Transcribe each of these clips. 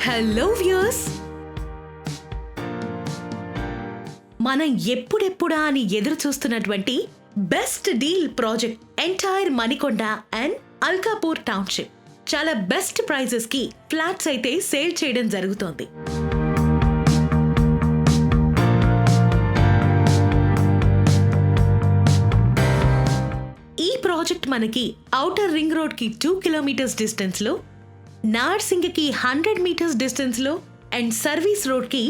Hello viewers, మనం ఎప్పుడెప్పుడా అని ఎదురు చూస్తున్నటువంటి best deal project entire Manikonda and Alkapur township చాలా బెస్ట్ ప్రైజెస్ కి ఫ్లాట్స్ అయితే సేల్ చేయడం జరుగుతోంది. ఈ ప్రాజెక్ట్ మనకి ఔటర్ రింగ్ రోడ్ కి 2 కిలోమీటర్స్ డిస్టెన్స్ లో, నార్సింగ్ కి 100 మీటర్స్ డిస్టెన్స్ లో అండ్ సర్వీస్ రోడ్ కి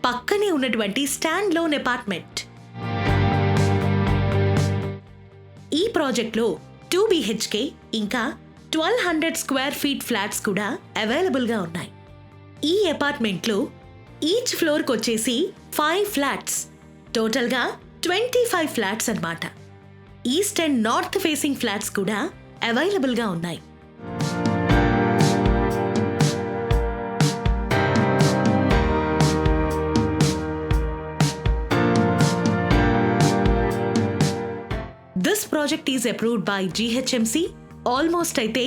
పక్కనే ఉన్నటువంటి స్టాండ్ లోన్ అపార్ట్మెంట్. ఈ ప్రాజెక్ట్ లో 2 BHK ఇంకా 1200 స్క్వేర్ ఫీట్ ఫ్లాట్స్ కూడా అవైలబుల్ గా ఉన్నాయి. ఈ అపార్ట్మెంట్ లో ఈచ్ ఫ్లోర్ కి వచ్చేసి 5 ఫ్లాట్స్, టోటల్ గా 25 ఫ్లాట్స్ అన్నమాట. East and north facing flats కూడా అవైలబుల్ గా ఉన్నాయి. This project is approved by GHMC. Almost అయితే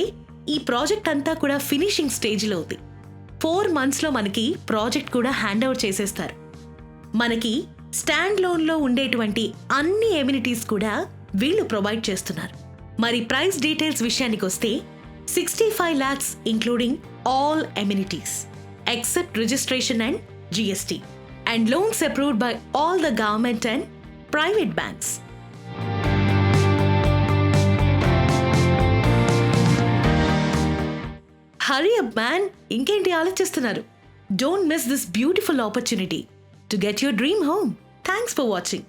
ఈ ప్రాజెక్ట్ అంతా కూడా ఫినిషింగ్ స్టేజ్ లో ఉంది. 4 months లో మనకి ప్రాజెక్ట్ కూడా హ్యాండ్ ఓవర్ చేసేస్తారు. మనకి స్టాండ్ లోన్ లో ఉండేటువంటి అన్ని ఎమ్యూనిటీస్ కూడా వీళ్ళు ప్రొవైడ్ చేస్తున్నారు. మరి ప్రైస్ డీటెయిల్స్ విషయానికి వస్తే 65 lakhs including all amenities except registration and GST and loans approved by all the government and private banks. Hurry up man, ఇంకేంటి ఆలోచిస్తున్నారు? Don't miss this beautiful opportunity to get your dream home. Thanks for watching.